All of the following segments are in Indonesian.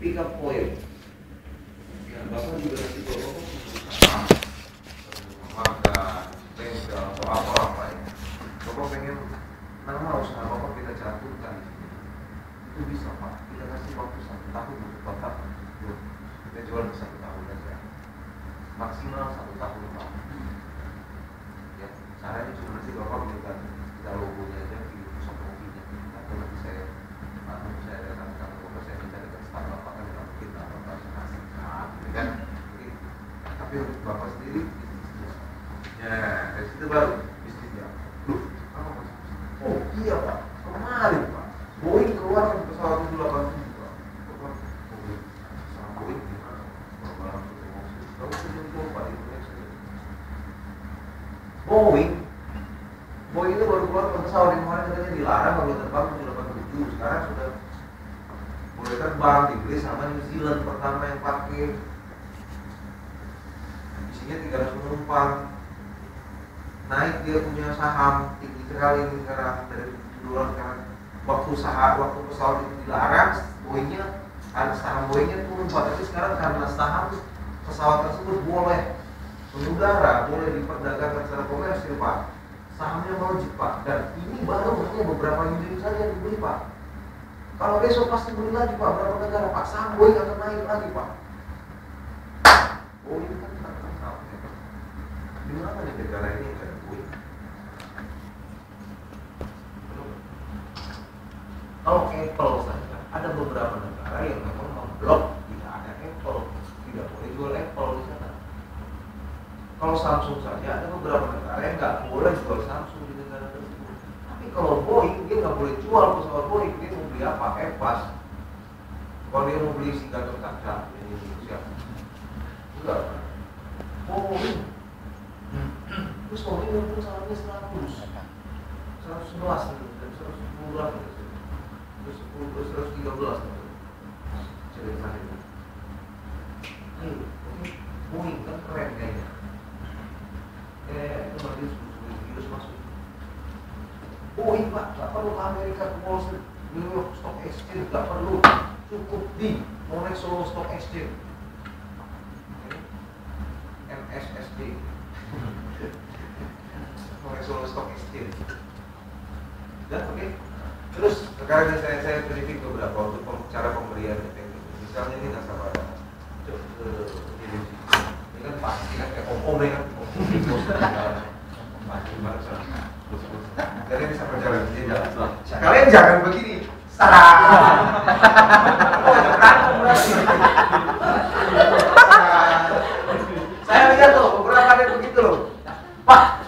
pick up point. Ya, Bapak juga nanti Bapak makan, bengkel atau apa ya. Bapak pengen nama usaha Bapak kita cantumkan, itu bisa Pak. Kita kasih waktu 1 tahun untuk Bapak. Kita jual 1 tahun aja, maksimal 1 tahun Pak. Ya, caranya cuma nanti Bapak minta kita logonya aja di fotokopinya, atau nanti saya datang ke kantor, saya minta dengan staf Bapak kan nggak mungkin lah Bapak kasih kan. Tapi untuk Bapak sendiri bisnisnya, ya dari situ baru bisnisnya. Oh iya Pak, kemarin Pak, Boeing keluarkan pesawat itu 87 Pak. Sama Boeing gimana? Barang itu emosi. Kalau itu Pak di Indonesia. Boeing itu baru keluar pesawat yang kemarin katanya dilarang kalau terbang 787. Sekarang sudah boleh terbang. Di Inggris sama New Zealand pertama yang pakai. Isinya 300 penumpang. Naik dia punya saham tinggi sekali sekarang dari $7 sekarang. Waktu pesawat itu dilarang, Boeingnya ada saham Boeingnya turun Pak. Tapi sekarang karena saham pesawat tersebut boleh mengudara, boleh diperdagangkan secara komersil Pak. Sahamnya melejit Pak. Dan ini baru hanya beberapa unit saja yang dibeli Pak. Kalau besok pasti beli lagi Pak, berapa negara Pak, saham Boeing akan naik lagi Pak. Boeing kan terkenal. Di mana nih negara ini yang ada Boeing? Kalau Apple saja, ada beberapa negara yang memang memblok tidak ada Apple, tidak boleh jual Apple di sana. Kalau Samsung saja, ada beberapa negara yang nggak boleh jual Samsung di negara tersebut. Tapi kalau Boeing, dia nggak boleh jual pesawat Boeing. Dia mau beli apa? Airbus. Kalau dia mau beli Gatot Kaca di Indonesia, enggak. Boeing. Terus Boeing pun sahamnya 111 dan 110 berapa? Terus 113 cerita itu. Ayo, Boeing kan keren kayaknya. Itu nanti virus masuk. Boeing Pak, nggak perlu ke Amerika, ke Wall Street, New York Stock Exchange, nggak perlu. Cukup di Monex Solo Stock Exchange, MSSD. Monex Solo Stock Exchange. Dan oke. Terus sekarang saya briefing beberapa untuk cara pemberian teknik. Misalnya ini nasabah ini kan pasti kan kayak om ya kan. Jadi bisa berjalan di jalan. Kalian jangan begini. Sarah. Saya lihat tuh beberapa ada begitu loh. Pak.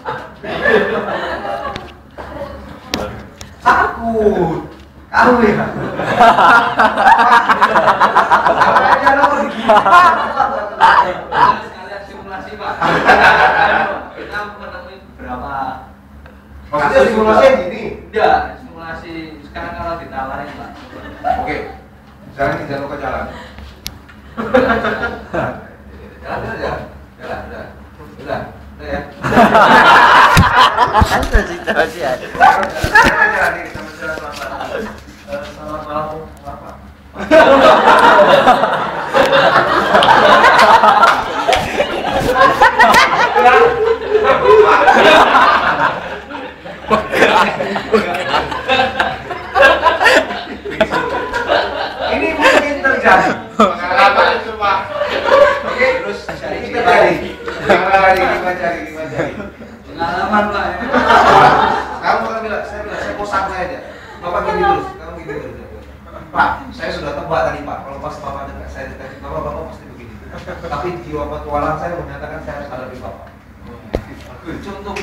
Takut. Kamu ya. Aja nomor sekalian simulasi Pak. Kita menemui berapa? Maksudnya simulasi gini. Enggak, simulasi sekarang kalau ditawarin Pak. Oke. Sekarang kita jalan ke jalan. Jalan ya. Masih ada. Jalan ini sama jalan. Selamat malam Bapak. Ini mungkin terjadi. Pengalaman itu Pak. Oke, terus kita cari. Gimana cari. Pengalaman Pak. Kamu kan bilang, saya mau santai aja. Bapak gini terus, kamu gini terus. Pak, saya sudah tebak tadi Pak. Kalau pas Bapak dekat saya dekat Bapak pasti begini. Tapi jiwa petualang saya menyatakan saya harus hadapi Bapak. Contoh.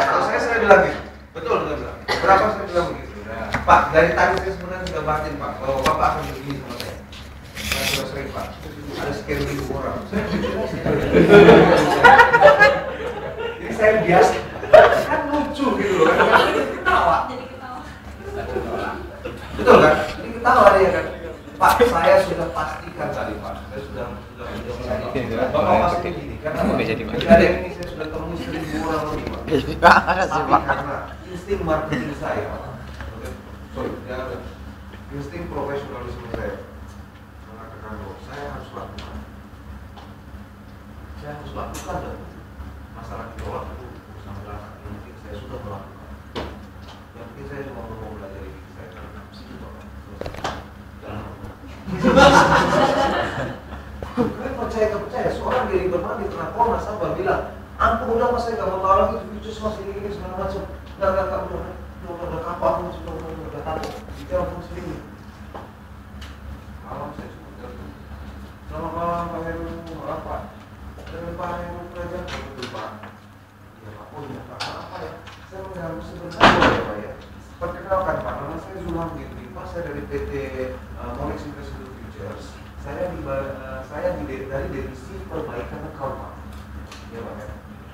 Kalau saya bilang gitu. Betul saya bilang. Berapa saya bilang begitu. Pak, dari tadi saya sebenarnya sudah batin Pak. Kalau Bapak akan begini sama saya. Saya sudah sering Pak. Ada sekian ribu orang. Jadi saya biasa. Kan lucu gitu loh. Kan ketawa. Betul kan? Ini ketawa dia kan. Pak, saya sudah pastikan tadi Pak. Saya sudah Bapak pasti begini. Karena dari ini saya sudah temui 1.000 orang lebih Pak. Tapi karena insting marketing saya, sorry, insting profesionalisme saya, lakukan dan masalah ditolak itu urusan belakangan. Yang penting saya sudah melakukan. Yang penting saya cuma mau belajar diri saya. Situ Pak. Jangan. Kalian percaya seorang diri bermandi pernah koma sampai bilang, ampun udah mas saya nggak mau tahu lagi itu virus masih ini segala macam. Nggak udah kapal aku masih udah tahu. Bicara pun sendiri. Malam saya cuma jatuh. Selamat malam Pak Heru, apa? Dari Pak Heru Kerajaan itu Pak. Ya Pak, oh iya Pak, apa ya? Saya mengganggu sebentar ya Pak ya. Perkenalkan Pak, nama saya Zulham Gindri Pak, saya dari PT Monex Investment Futures. Saya dari divisi perbaikan account Pak. Ya Pak ya.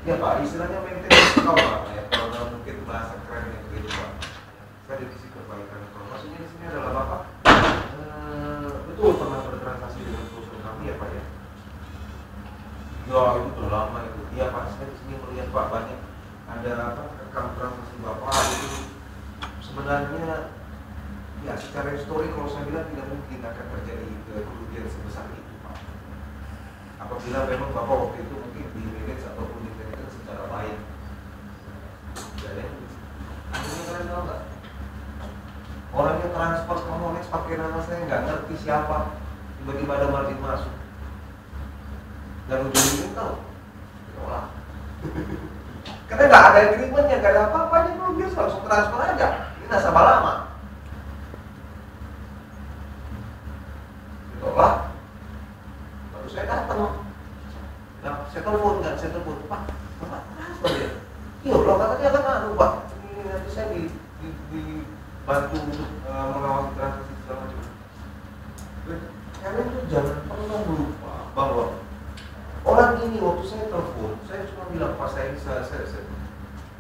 Ya Pak, istilahnya maintenance account Pak ya. Kalau mungkin bahasa kerennya begitu Pak. Saya divisi perbaikan account. Maksudnya di sini adalah Bapak betul pernah bertransaksi dengan perusahaan kami ya Pak ya. Ya itu sudah lama itu. Iya Pak, saya di sini melihat Pak banyak ada apa rekam transaksi Bapak itu sebenarnya ya secara histori kalau saya bilang tidak mungkin akan terjadi kerugian sebesar itu Pak. Apabila memang Bapak waktu itu mungkin di manage ataupun di manajer secara baik. Jadi akhirnya kalian tahu nggak? Orangnya transfer ke Monex pakai nama saya nggak ngerti siapa, tiba-tiba ada margin masuk. Dan ujung-ujungnya tahu, tolak. Karena nggak ada agreementnya, nggak ada apa-apanya, belum biasa langsung transfer aja. Ini nasabah lama. Ditolak. Baru saya datang. Nah, saya telepon Pak, Bapak transfer ya? Iya, loh katanya kan Pak. Ini nanti saya dibantu untuk mengawasi transaksi segala macam. Kalian tuh jangan pernah lupa bahwa orang ini waktu saya telepon, saya cuma bilang Pak saya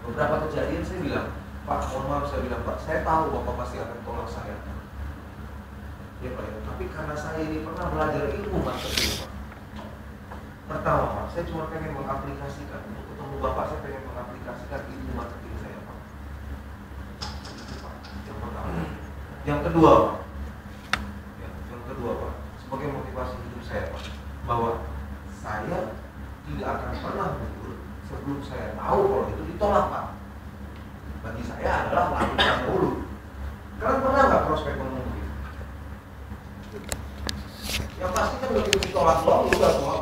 beberapa kejadian saya bilang Pak, mohon maaf saya bilang Pak, saya tahu Bapak pasti akan tolak saya. Ya Pak ya, tapi karena saya ini pernah belajar ilmu marketing Pak. Pertama Pak, saya cuma pengen mengaplikasikan untuk ketemu Bapak, saya pengen mengaplikasikan ilmu marketing saya Pak. Yang pertama. Yang kedua Pak, Pak, sebagai motivasi hidup saya Pak, bahwa saya tidak akan pernah mundur sebelum saya tahu kalau itu ditolak Pak. Bagi saya adalah lakukan dulu. Kalian pernah nggak prospek ngomong gitu? Yang pasti kan begitu ditolak doang udah semua